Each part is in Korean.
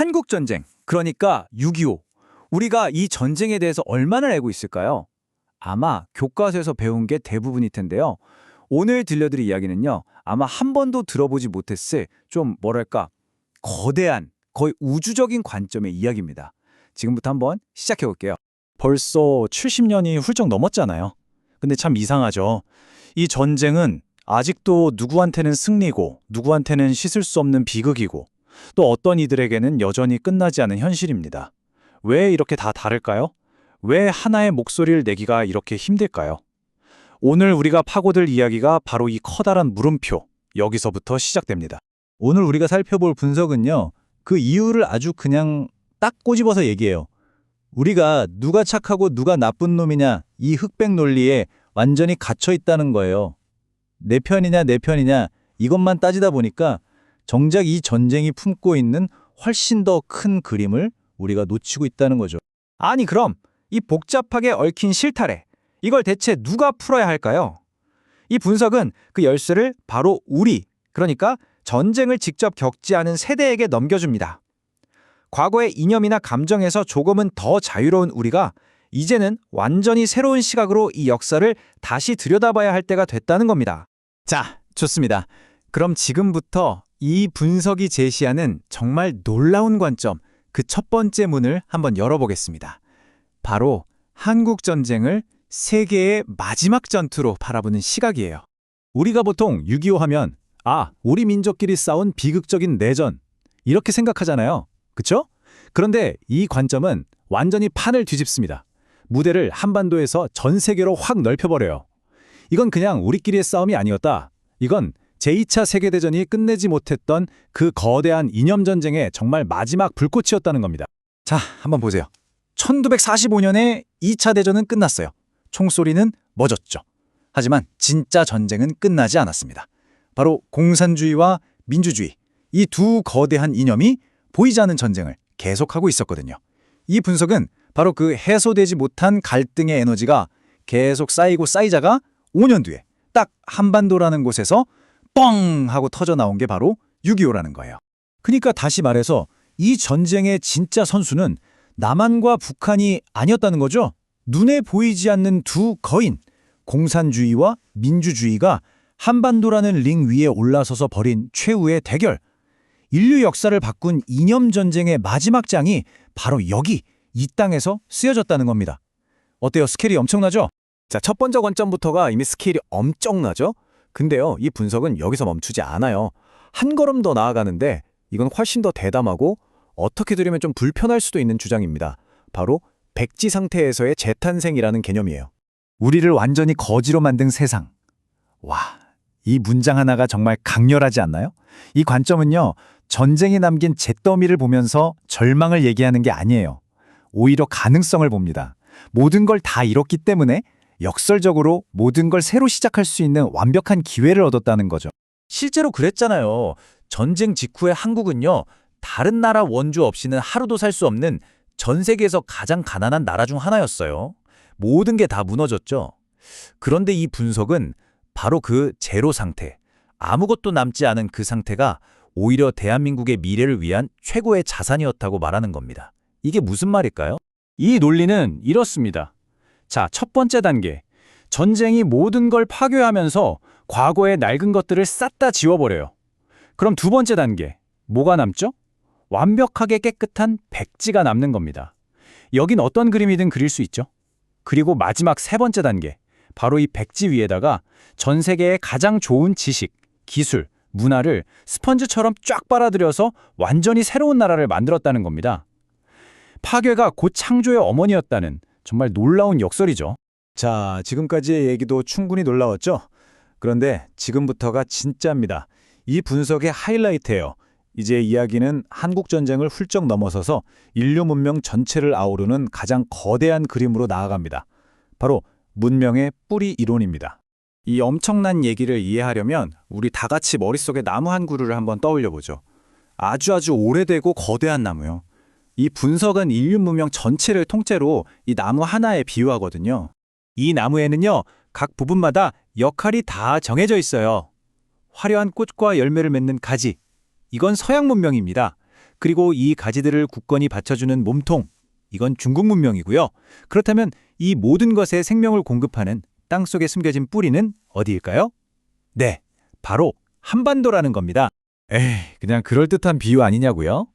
한국전쟁, 그러니까 6.25. 우리가 이 전쟁에 대해서 얼마나 알고 있을까요? 아마 교과서에서 배운 게 대부분일 텐데요. 오늘 들려드릴 이야기는요. 아마 한 번도 들어보지 못했을 좀 뭐랄까 거대한, 거의 우주적인 관점의 이야기입니다. 지금부터 한번 시작해 볼게요. 벌써 70년이 훌쩍 넘었잖아요. 근데 참 이상하죠. 이 전쟁은 아직도 누구한테는 승리고 누구한테는 씻을 수 없는 비극이고 또 어떤 이들에게는 여전히 끝나지 않은 현실입니다. 왜 이렇게 다 다를까요? 왜 하나의 목소리를 내기가 이렇게 힘들까요? 오늘 우리가 파고들 이야기가 바로 이 커다란 물음표, 여기서부터 시작됩니다. 오늘 우리가 살펴볼 분석은요. 그 이유를 아주 그냥 딱 꼬집어서 얘기해요. 우리가 누가 착하고 누가 나쁜 놈이냐 이 흑백 논리에 완전히 갇혀 있다는 거예요. 내 편이냐 내 편이냐 이것만 따지다 보니까 정작 이 전쟁이 품고 있는 훨씬 더 큰 그림을 우리가 놓치고 있다는 거죠. 아니 그럼 이 복잡하게 얽힌 실타래, 이걸 대체 누가 풀어야 할까요? 이 분석은 그 열쇠를 바로 우리, 그러니까 전쟁을 직접 겪지 않은 세대에게 넘겨줍니다. 과거의 이념이나 감정에서 조금은 더 자유로운 우리가 이제는 완전히 새로운 시각으로 이 역사를 다시 들여다봐야 할 때가 됐다는 겁니다. 자, 좋습니다. 그럼 지금부터 이 분석이 제시하는 정말 놀라운 관점, 그 첫 번째 문을 한번 열어보겠습니다. 바로 한국전쟁을 세계의 마지막 전투로 바라보는 시각이에요. 우리가 보통 6.25 하면 우리 민족끼리 싸운 비극적인 내전 이렇게 생각하잖아요. 그쵸? 그런데 이 관점은 완전히 판을 뒤집습니다. 무대를 한반도에서 전 세계로 확 넓혀버려요. 이건 그냥 우리끼리의 싸움이 아니었다. 이건 제2차 세계대전이 끝내지 못했던 그 거대한 이념전쟁의 정말 마지막 불꽃이었다는 겁니다. 자, 한번 보세요. 1945년에 2차 대전은 끝났어요. 총소리는 멎었죠. 하지만 진짜 전쟁은 끝나지 않았습니다. 바로 공산주의와 민주주의, 이 두 거대한 이념이 보이지 않는 전쟁을 계속하고 있었거든요. 이 분석은 바로 그 해소되지 못한 갈등의 에너지가 계속 쌓이고 쌓이자가 5년 뒤에 딱 한반도라는 곳에서 뻥 하고 터져 나온 게 바로 6.25라는 거예요. 그러니까 다시 말해서 이 전쟁의 진짜 선수는 남한과 북한이 아니었다는 거죠. 눈에 보이지 않는 두 거인, 공산주의와 민주주의가 한반도라는 링 위에 올라서서 벌인 최후의 대결. 인류 역사를 바꾼 이념 전쟁의 마지막 장이 바로 여기, 이 땅에서 쓰여졌다는 겁니다. 어때요? 스케일이 엄청나죠? 자, 첫 번째 관점부터가 이미 스케일이 엄청나죠? 근데요, 이 분석은 여기서 멈추지 않아요. 한 걸음 더 나아가는데 이건 훨씬 더 대담하고 어떻게 들으면 좀 불편할 수도 있는 주장입니다. 바로 백지 상태에서의 재탄생이라는 개념이에요. 우리를 완전히 거지로 만든 세상. 와, 이 문장 하나가 정말 강렬하지 않나요? 이 관점은요, 전쟁이 남긴 잿더미를 보면서 절망을 얘기하는 게 아니에요. 오히려 가능성을 봅니다. 모든 걸 다 잃었기 때문에 역설적으로 모든 걸 새로 시작할 수 있는 완벽한 기회를 얻었다는 거죠. 실제로 그랬잖아요. 전쟁 직후에 한국은요, 다른 나라 원조 없이는 하루도 살 수 없는 전 세계에서 가장 가난한 나라 중 하나였어요. 모든 게 다 무너졌죠. 그런데 이 분석은 바로 그 제로 상태, 아무것도 남지 않은 그 상태가 오히려 대한민국의 미래를 위한 최고의 자산이었다고 말하는 겁니다. 이게 무슨 말일까요? 이 논리는 이렇습니다. 자, 첫 번째 단계. 전쟁이 모든 걸 파괴하면서 과거의 낡은 것들을 싹 다 지워버려요. 그럼 두 번째 단계. 뭐가 남죠? 완벽하게 깨끗한 백지가 남는 겁니다. 여긴 어떤 그림이든 그릴 수 있죠. 그리고 마지막 세 번째 단계. 바로 이 백지 위에다가 전 세계의 가장 좋은 지식, 기술, 문화를 스펀지처럼 쫙 빨아들여서 완전히 새로운 나라를 만들었다는 겁니다. 파괴가 곧 창조의 어머니였다는 정말 놀라운 역설이죠. 자, 지금까지의 얘기도 충분히 놀라웠죠? 그런데 지금부터가 진짜입니다. 이 분석의 하이라이트예요. 이제 이야기는 한국전쟁을 훌쩍 넘어서서 인류 문명 전체를 아우르는 가장 거대한 그림으로 나아갑니다. 바로 문명의 뿌리 이론입니다. 이 엄청난 얘기를 이해하려면 우리 다 같이 머릿속에 나무 한 그루를 한번 떠올려보죠. 아주 오래되고 거대한 나무요. 이 분석은 인류 문명 전체를 통째로 이 나무 하나에 비유하거든요. 이 나무에는요, 각 부분마다 역할이 다 정해져 있어요. 화려한 꽃과 열매를 맺는 가지. 이건 서양 문명입니다. 그리고 이 가지들을 굳건히 받쳐주는 몸통, 이건 중국 문명이고요. 그렇다면 이 모든 것에 생명을 공급하는 땅속에 숨겨진 뿌리는 어디일까요? 네, 바로 한반도라는 겁니다. 에이, 그냥 그럴듯한 비유 아니냐고요?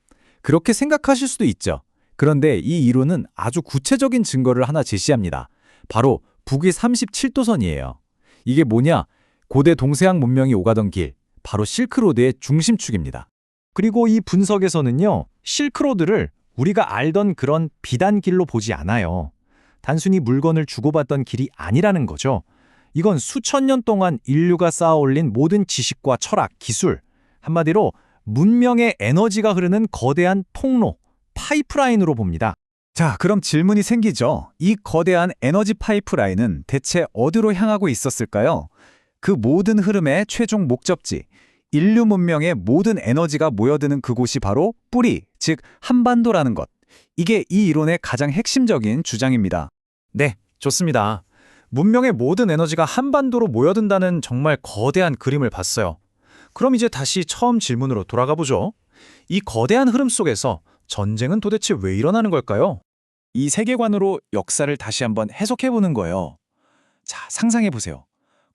그렇게 생각하실 수도 있죠. 그런데 이 이론은 아주 구체적인 증거를 하나 제시합니다. 바로 북위 37도선이에요. 이게 뭐냐? 고대 동서양 문명이 오가던 길, 바로 실크로드의 중심축입니다. 그리고 이 분석에서는요, 실크로드를 우리가 알던 그런 비단길로 보지 않아요. 단순히 물건을 주고받던 길이 아니라는 거죠. 이건 수천 년 동안 인류가 쌓아올린 모든 지식과 철학, 기술, 한마디로 문명의 에너지가 흐르는 거대한 통로, 파이프라인으로 봅니다. 자, 그럼 질문이 생기죠. 이 거대한 에너지 파이프라인은 대체 어디로 향하고 있었을까요? 그 모든 흐름의 최종 목적지, 인류 문명의 모든 에너지가 모여드는 그곳이 바로 뿌리, 즉 한반도라는 것. 이게 이 이론의 가장 핵심적인 주장입니다. 네, 좋습니다. 문명의 모든 에너지가 한반도로 모여든다는 정말 거대한 그림을 봤어요. 그럼 이제 다시 처음 질문으로 돌아가 보죠. 이 거대한 흐름 속에서 전쟁은 도대체 왜 일어나는 걸까요? 이 세계관으로 역사를 다시 한번 해석해보는 거예요. 자, 상상해보세요.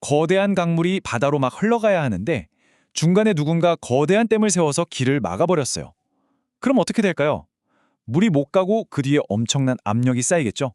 거대한 강물이 바다로 막 흘러가야 하는데 중간에 누군가 거대한 댐을 세워서 길을 막아버렸어요. 그럼 어떻게 될까요? 물이 못 가고 그 뒤에 엄청난 압력이 쌓이겠죠?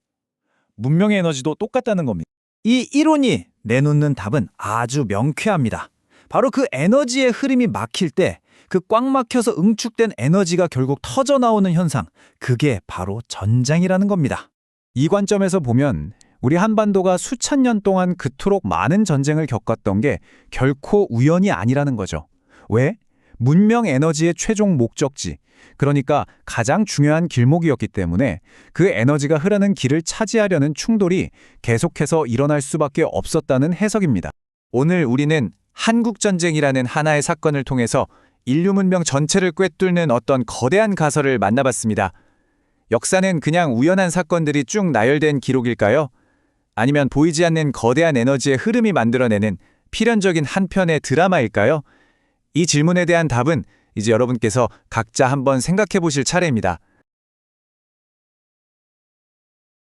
문명의 에너지도 똑같다는 겁니다. 이 이론이 내놓는 답은 아주 명쾌합니다. 바로 그 에너지의 흐름이 막힐 때 그 꽉 막혀서 응축된 에너지가 결국 터져나오는 현상, 그게 바로 전쟁이라는 겁니다. 이 관점에서 보면 우리 한반도가 수천 년 동안 그토록 많은 전쟁을 겪었던 게 결코 우연이 아니라는 거죠. 왜? 문명 에너지의 최종 목적지, 그러니까 가장 중요한 길목이었기 때문에 그 에너지가 흐르는 길을 차지하려는 충돌이 계속해서 일어날 수밖에 없었다는 해석입니다. 오늘 우리는 한국전쟁이라는 하나의 사건을 통해서 인류 문명 전체를 꿰뚫는 어떤 거대한 가설을 만나봤습니다. 역사는 그냥 우연한 사건들이 쭉 나열된 기록일까요? 아니면 보이지 않는 거대한 에너지의 흐름이 만들어내는 필연적인 한 편의 드라마일까요? 이 질문에 대한 답은 이제 여러분께서 각자 한번 생각해 보실 차례입니다.